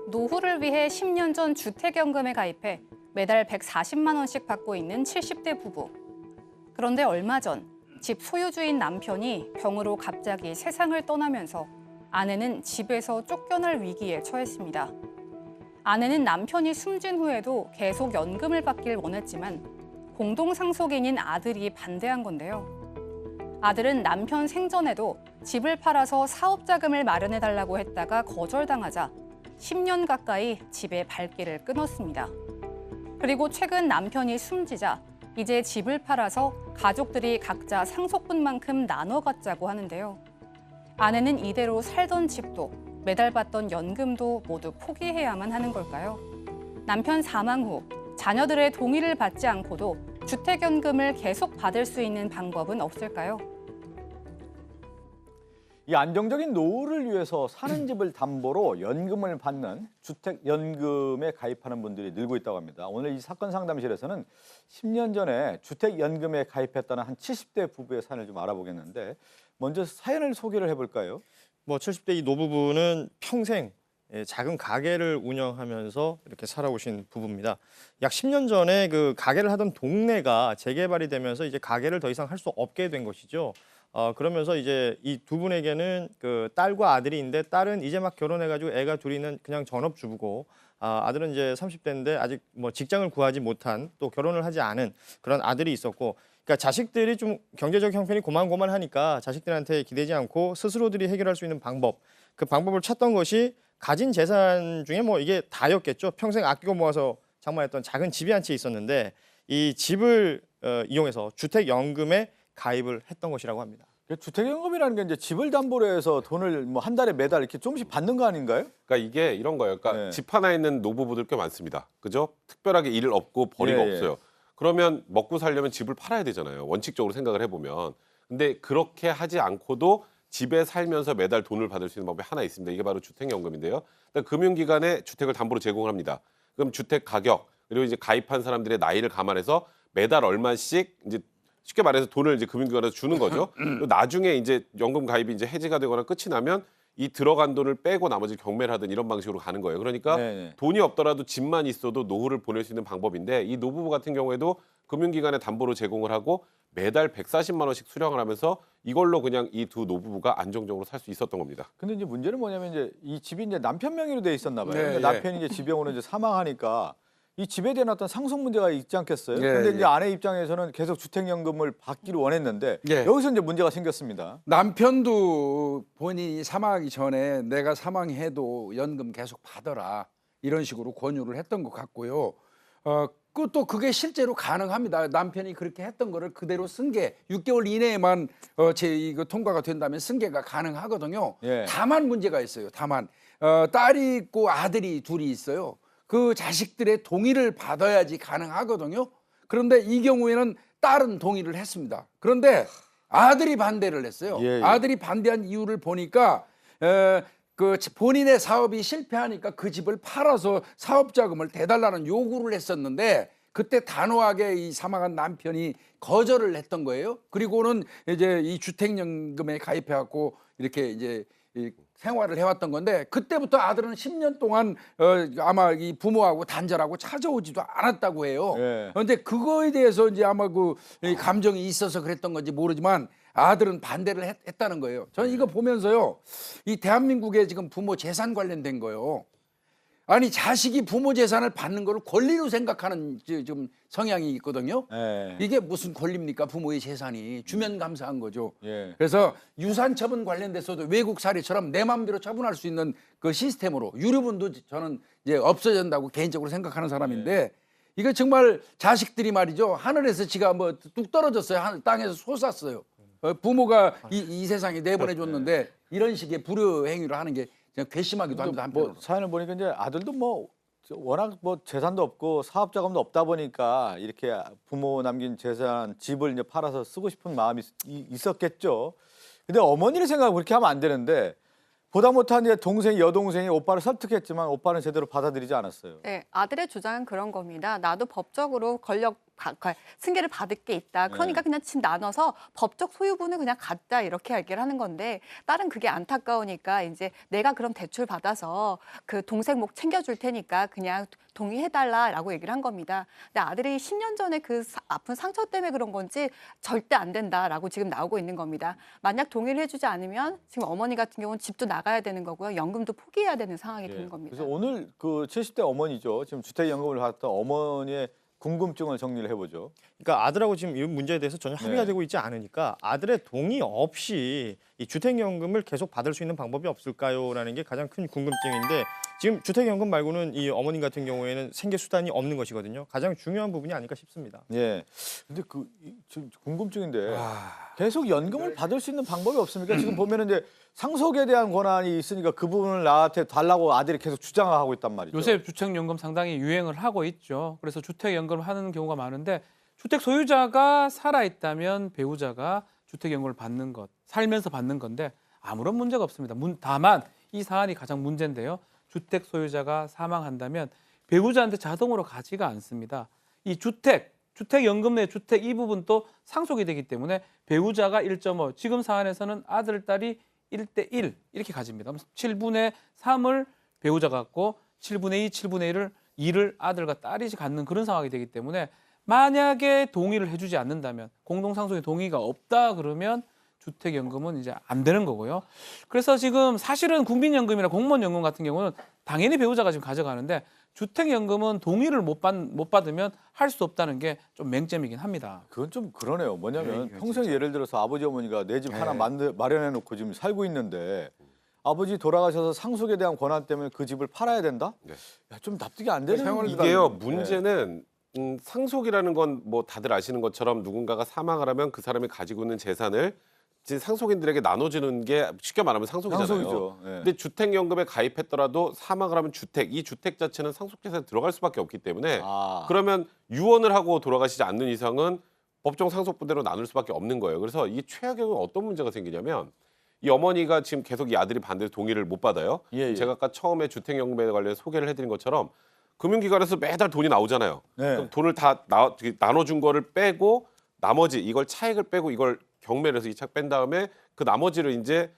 노후를 위해 10년 전 주택연금에 가입해 매달 140만 원씩 받고 있는 70대 부부. 그런데 얼마 전 집 소유주인 남편이 병으로 갑자기 세상을 떠나면서 아내는 집에서 쫓겨날 위기에 처했습니다. 아내는 남편이 숨진 후에도 계속 연금을 받길 원했지만 공동상속인인 아들이 반대한 건데요. 아들은 남편 생전에도 집을 팔아서 사업자금을 마련해달라고 했다가 거절당하자 10년 가까이 집의 발길을 끊었습니다. 그리고 최근 남편이 숨지자 이제 집을 팔아서 가족들이 각자 상속분만큼 나눠 갖자고 하는데요. 아내는 이대로 살던 집도 매달 받던 연금도 모두 포기해야만 하는 걸까요? 남편 사망 후 자녀들의 동의를 받지 않고도 주택연금을 계속 받을 수 있는 방법은 없을까요? 이 안정적인 노후를 위해서 사는 집을 담보로 연금을 받는 주택연금에 가입하는 분들이 늘고 있다고 합니다. 오늘 이 사건 상담실에서는 10년 전에 주택연금에 가입했다는 한 70대 부부의 사연을 좀 알아보겠는데 먼저 사연을 소개를 해볼까요? 70대 이 노부부는 평생 작은 가게를 운영하면서 이렇게 살아오신 부부입니다. 약 10년 전에 그 가게를 하던 동네가 재개발이 되면서 이제 가게를 더 이상 할 수 없게 된 것이죠. 그러면서 이제 이 두 분에게는 그 딸과 아들이 있는데 딸은 이제 막 결혼해가지고 애가 둘이는 그냥 전업주부고 아들은 이제 30대인데 아직 뭐 직장을 구하지 못한 또 결혼을 하지 않은 그런 아들이 있었고, 그러니까 자식들이 좀 경제적 형편이 고만고만하니까 자식들한테 기대지 않고 스스로들이 해결할 수 있는 방법, 그 방법을 찾던 것이 가진 재산 중에 뭐 이게 다였겠죠. 평생 아끼고 모아서 장만했던 작은 집이 한 채 있었는데 이 집을 이용해서 주택연금에 가입을 했던 것이라고 합니다. 주택연금이라는 게 이제 집을 담보로 해서 돈을 뭐 한 달에 매달 이렇게 조금씩 받는 거 아닌가요? 그러니까 이게 이런 거예요. 그러니까 네. 집 하나 있는 노부부들 꽤 많습니다. 그죠? 특별하게 일 없고 벌이가 예, 없어요. 그러면 먹고 살려면 집을 팔아야 되잖아요. 원칙적으로 생각을 해보면. 근데 그렇게 하지 않고도 집에 살면서 매달 돈을 받을 수 있는 방법이 하나 있습니다. 이게 바로 주택연금인데요. 그러니까 금융기관에 주택을 담보로 제공을 합니다. 그럼 주택 가격 그리고 이제 가입한 사람들의 나이를 감안해서 매달 얼마씩 이제 쉽게 말해서 돈을 이제 금융기관에서 주는 거죠. 그리고 나중에 이제 연금 가입이 이제 해지가 되거나 끝이 나면 이 들어간 돈을 빼고 나머지 경매를 하든 이런 방식으로 가는 거예요. 그러니까 네네. 돈이 없더라도 집만 있어도 노후를 보낼 수 있는 방법인데 이 노부부 같은 경우에도 금융기관에 담보로 제공을 하고 매달 140만 원씩 수령을 하면서 이걸로 그냥 이 두 노부부가 안정적으로 살 수 있었던 겁니다. 근데 이제 문제는 뭐냐면 이제 이 집이 이제 남편 명의로 돼 있었나 봐요. 네, 근데 예. 남편이 이제 지병으로 이제 사망하니까 이 집에 대한 어떤 상속 문제가 있지 않겠어요? 예, 근데 이제 예. 아내 입장에서는 계속 주택연금을 받기를 원했는데 예. 여기서 이제 문제가 생겼습니다. 남편도 본인이 사망하기 전에 내가 사망해도 연금 계속 받아라 이런 식으로 권유를 했던 것 같고요. 또 그게 실제로 가능합니다. 남편이 그렇게 했던 거를 그대로 승계 6개월 이내에만 이거 통과가 된다면 승계가 가능하거든요. 예. 다만 문제가 있어요. 다만 딸이 있고 아들이 둘이 있어요. 그 자식들의 동의를 받아야지 가능하거든요. 그런데 이 경우에는 딸은 동의를 했습니다. 그런데 아들이 반대를 했어요. 예, 예. 아들이 반대한 이유를 보니까 그 본인의 사업이 실패하니까 그 집을 팔아서 사업자금을 대달라는 요구를 했었는데 그때 단호하게 이 사망한 남편이 거절을 했던 거예요. 그리고는 이제 이 주택연금에 가입해갖고 이렇게 이제 이 생활을 해왔던 건데 그때부터 아들은 10년 동안 아마 이 부모하고 단절하고 찾아오지도 않았다고 해요. 예. 그런데 그거에 대해서 이제 아마 이 감정이 있어서 그랬던 건지 모르지만 아들은 반대를 했다는 거예요. 저는 이거 보면서요, 이 대한민국의 지금 부모 재산 관련된 거요. 아니 자식이 부모 재산을 받는 걸 권리로 생각하는 좀 성향이 있거든요. 예. 이게 무슨 권리입니까? 부모의 재산이 주면 감사한 거죠. 예. 그래서 유산 처분 관련돼서도 외국 사례처럼 내 마음대로 처분할 수 있는 그 시스템으로 유류분도 저는 이제 없어진다고 개인적으로 생각하는 사람인데 이거 정말 자식들이 말이죠. 하늘에서 지가 뭐 뚝 떨어졌어요. 땅에서 솟았어요. 부모가 이 세상에 내보내줬는데 이런 식의 불효 행위를 하는 게 그냥 괘씸하기도 합니다. 한편으로. 뭐 사연을 보니까 이제 아들도 뭐 워낙 뭐 재산도 없고 사업자금도 없다 보니까 이렇게 부모 남긴 재산 집을 이제 팔아서 쓰고 싶은 마음이 있었겠죠. 근데 어머니를 생각하고 그렇게 하면 안 되는데 보다 못한 이제 여동생이 오빠를 설득했지만 오빠는 제대로 받아들이지 않았어요. 네, 아들의 주장은 그런 겁니다. 나도 법적으로 권력 승계를 받을 게 있다. 그러니까 그냥 집 나눠서 법적 소유분을 그냥 갖자 이렇게 얘기를 하는 건데 딸은 그게 안타까우니까 이제 내가 그럼 대출 받아서 그 동생 목 챙겨줄 테니까 그냥 동의해달라라고 얘기를 한 겁니다. 근데 아들이 10년 전에 그 아픈 상처 때문에 그런 건지 절대 안 된다라고 지금 나오고 있는 겁니다. 만약 동의를 해주지 않으면 지금 어머니 같은 경우는 집도 나가야 되는 거고요. 연금도 포기해야 되는 상황이 되는 겁니다. 그래서 오늘 그 70대 어머니죠. 지금 주택연금을 받았던 어머니의 궁금증을 정리를 해보죠. 그러니까 아들하고 지금 이 문제에 대해서 전혀 합의가 네. 되고 있지 않으니까 아들의 동의 없이 이 주택연금을 계속 받을 수 있는 방법이 없을까요?라는 게 가장 큰 궁금증인데 지금 주택연금 말고는 이 어머님 같은 경우에는 생계 수단이 없는 것이거든요. 가장 중요한 부분이 아닐까 싶습니다. 예. 근데 지금 궁금증인데 계속 연금을 받을 수 있는 방법이 없습니까? 지금 보면은 이제 상속에 대한 권한이 있으니까 그 부분을 나한테 달라고 아들이 계속 주장하고 있단 말이죠. 요새 주택연금 상당히 유행을 하고 있죠. 그래서 주택연금을 하는 경우가 많은데 주택 소유자가 살아있다면 배우자가 주택연금을 받는 것, 살면서 받는 건데 아무런 문제가 없습니다. 다만 이 사안이 가장 문제인데요. 주택 소유자가 사망한다면 배우자한테 자동으로 가지가 않습니다. 이 주택연금 내 주택 이 부분도 상속이 되기 때문에 배우자가 1.5, 지금 사안에서는 아들, 딸이 1대1 이렇게 가집니다. 7분의 3을 배우자가 갖고 7분의 2, 7분의 2를 아들과 딸이 갖는 그런 상황이 되기 때문에 만약에 동의를 해주지 않는다면 공동상속의 동의가 없다 그러면 주택연금은 이제 안 되는 거고요. 그래서 지금 사실은 국민연금이나 공무원연금 같은 경우는 당연히 배우자가 지금 가져가는데 주택연금은 동의를 못 받으면 할 수 없다는 게 좀 맹점이긴 합니다. 그건 좀 그러네요. 뭐냐면 네, 평생 예를 들어서 아버지 어머니가 내 집 하나 네. 마련해 놓고 지금 살고 있는데 아버지 돌아가셔서 상속에 대한 권한 때문에 그 집을 팔아야 된다? 네. 야, 좀 납득이 안 되는 세월을 이게요, 네. 문제는 상속이라는 건 뭐 다들 아시는 것처럼 누군가가 사망을 하면 그 사람이 가지고 있는 재산을 이제 상속인들에게 나눠주는 게 쉽게 말하면 상속이잖아요. 상속이죠. 예. 근데 주택연금에 가입했더라도 사망을 하면 이 주택 자체는 상속재산에 들어갈 수밖에 없기 때문에 아. 그러면 유언을 하고 돌아가시지 않는 이상은 법정 상속분대로 나눌 수밖에 없는 거예요. 그래서 이 최악의 경우 어떤 문제가 생기냐면 이 어머니가 지금 계속 이 아들이 반대 동의를 못 받아요. 예. 제가 아까 처음에 주택연금에 관련 소개를 해드린 것처럼 금융기관에서 매달 돈이 나오잖아요. 네. 그럼 돈을 다 나눠준 거를 빼고 나머지 이걸 차액을 빼고 이걸 경매를 해서 이 차액 뺀 다음에 그 나머지를 이제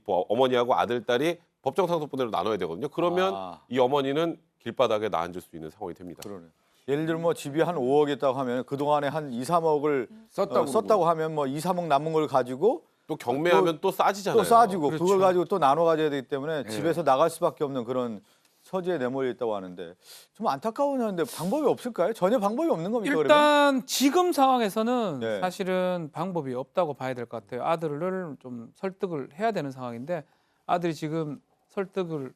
어머니하고 아들, 딸이 법정 상속분대로 나눠야 되거든요. 그러면 아. 이 어머니는 길바닥에 나앉을 수 있는 상황이 됩니다. 그러네. 예를 들면 뭐 집이 한 5억 있다고 하면 그동안에 한 2, 3억을 썼다고 하면 뭐 2, 3억 남은 걸 가지고 또 경매하면 또 싸지잖아요. 또 싸지고 그렇죠. 그걸 가지고 또 나눠 가져야 되기 때문에 네. 집에서 나갈 수밖에 없는 그런 처지에 내몰려 있다고 하는데 좀 안타까운 하는데 방법이 없을까요? 전혀 방법이 없는 겁니까? 그러면? 일단 지금 상황에서는 네. 사실은 방법이 없다고 봐야 될 것 같아요. 아들을 좀 설득을 해야 되는 상황인데 아들이 지금 설득을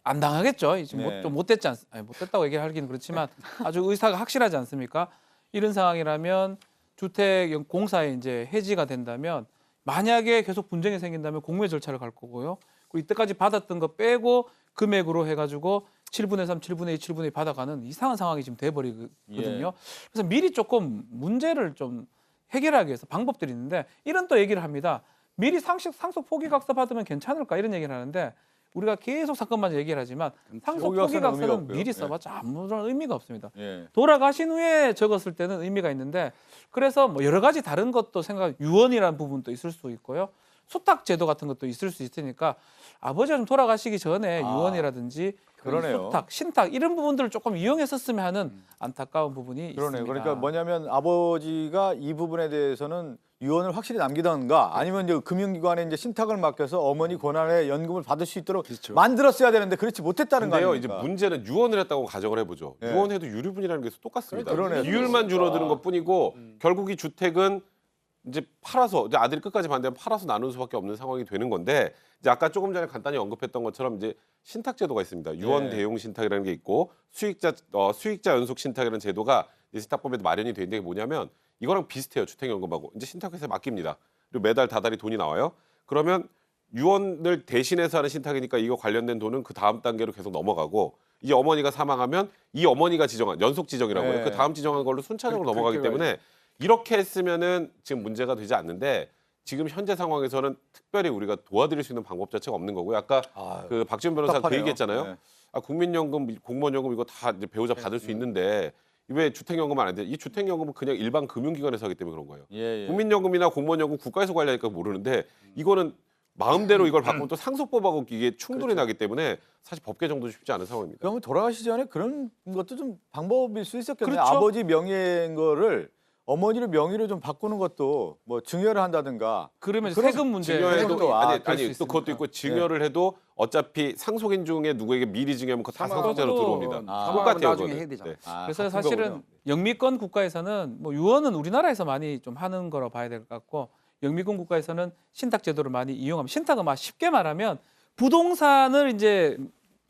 안 당하겠죠. 지금 네. 좀 못됐지 못됐다고 얘기하기는 그렇지만 아주 의사가 확실하지 않습니까? 이런 상황이라면 주택 공사에 이제 해지가 된다면 만약에 계속 분쟁이 생긴다면 공매 절차를 갈 거고요. 그리고 이때까지 받았던 거 빼고 금액으로 해가지고 7분의 3, 7분의 2, 7분의 2 받아가는 이상한 상황이 지금 돼버리거든요. 예. 그래서 미리 조금 문제를 좀 해결하기 위해서 방법들이 있는데 이런 또 얘기를 합니다. 미리 상속 포기각서 받으면 괜찮을까 이런 얘기를 하는데 우리가 계속 사건마저 얘기를 하지만 상속 포기각서는 의미가 포기각서는 없고요. 미리 예. 써봤자 아무런 의미가 없습니다. 예. 돌아가신 후에 적었을 때는 의미가 있는데 그래서 뭐 여러 가지 다른 것도 유언이라는 부분도 있을 수 있고요. 수탁 제도 같은 것도 있을 수 있으니까 아버지가 좀 돌아가시기 전에 유언이라든지 그러네요. 수탁, 신탁 이런 부분들을 조금 이용했었으면 하는 안타까운 부분이 그러네요. 있습니다. 그러니까 뭐냐면 아버지가 이 부분에 대해서는 유언을 확실히 남기던가 아니면 이제 금융기관에 이제 신탁을 맡겨서 어머니 권한의 연금을 받을 수 있도록 그렇죠. 만들었어야 되는데 그렇지 못했다는 거 근데요, 이제 아닙니까? 문제는 유언을 했다고 가정을 해보죠. 네. 유언해도 유류분이라는 게 똑같습니다. 그러네. 비율만 줄어드는 것뿐이고 결국 이 주택은 이제 팔아서 이제 아들이 끝까지 반대하면 팔아서 나누는 수밖에 없는 상황이 되는 건데 이제 아까 조금 전에 간단히 언급했던 것처럼 이제 신탁 제도가 있습니다. 유언 네. 대용 신탁이라는 게 있고 수익자 연속 신탁이라는 제도가 이제 신탁법에도 마련이 돼 있는 게 뭐냐면 이거랑 비슷해요. 주택연금하고 이제 신탁회사에 맡깁니다. 그리고 매달 다달이 돈이 나와요. 그러면 유언을 대신해서 하는 신탁이니까 이거 관련된 돈은 그 다음 단계로 계속 넘어가고 이 어머니가 사망하면 이 어머니가 지정한 연속 지정이라고 해요. 네. 그 다음 지정한 걸로 순차적으로 그렇게 넘어가기 때문에 이렇게 했으면은 지금 문제가 되지 않는데 지금 현재 상황에서는 특별히 우리가 도와드릴 수 있는 방법 자체가 없는 거고요. 아까 그 박지원 변호사가 그 답답하네요. 얘기했잖아요. 네. 국민연금, 공무원연금 이거 다 이제 배우자 받을 수 있는데 왜 주택연금은 안 돼? 이 주택연금은 그냥 일반 금융기관에서 하기 때문에 그런 거예요. 예, 예. 국민연금이나 공무원연금 국가에서 관리하니까 모르는데 이거는 마음대로 이걸 바꾸면 또 상속법하고 이게 충돌이 나기 때문에 사실 법 개정도 쉽지 않은 상황입니다. 그러면 돌아가시 전에 그런 것도 좀 방법일 수 있었겠네요. 그렇죠. 아버지 명의인 거를 어머니의 명의로 좀 바꾸는 것도 뭐 증여를 한다든가. 그러면 그런 세금 문제 증여해도 그것도 아니 그럴 수 또 그것도 있으니까. 있고 증여를 해도 어차피 상속인 중에 누구에게 미리 증여하면 그거 다 사망하고 상속자로 또 들어옵니다. 아, 똑같아요. 나중에 그거는. 해야 되잖아. 네. 아, 그래서 바꾼 사실은 거군요. 영미권 국가에서는 뭐 유언은 우리나라에서 많이 좀 하는 거로 봐야 될 것 같고 영미권 국가에서는 신탁 제도를 많이 이용하면 신탁은 막 쉽게 말하면 부동산을 이제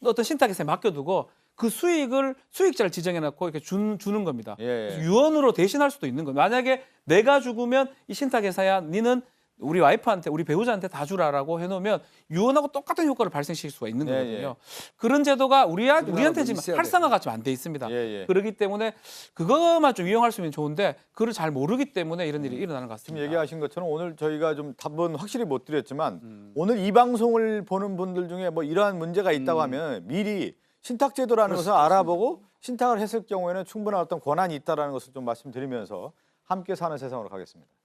어떤 신탁회사에 맡겨두고 그 수익을 수익자를 지정해놓고 이렇게 주는 겁니다. 예, 예. 그래서 유언으로 대신할 수도 있는 거예요. 만약에 내가 죽으면 이 신탁회사야 니는 우리 와이프한테 우리 배우자한테 다 주라라고 해놓으면 유언하고 똑같은 효과를 발생시킬 수가 있는 예, 거거든요. 그런 제도가 우리한테 지금 있어야 활성화가 좀 안 돼 있습니다. 예, 예. 그렇기 때문에 그것만 좀 이용할 수 있으면 좋은데 그걸 잘 모르기 때문에 이런 일이 일어나는 것 지금 같습니다. 얘기하신 것처럼 오늘 저희가 좀 답은 확실히 못 드렸지만 오늘 이 방송을 보는 분들 중에 뭐 이러한 문제가 있다고 하면 미리 신탁제도라는 것을 알아보고 신탁을 했을 경우에는 충분한 어떤 권한이 있다는 것을 좀 말씀드리면서 함께 사는 세상으로 가겠습니다.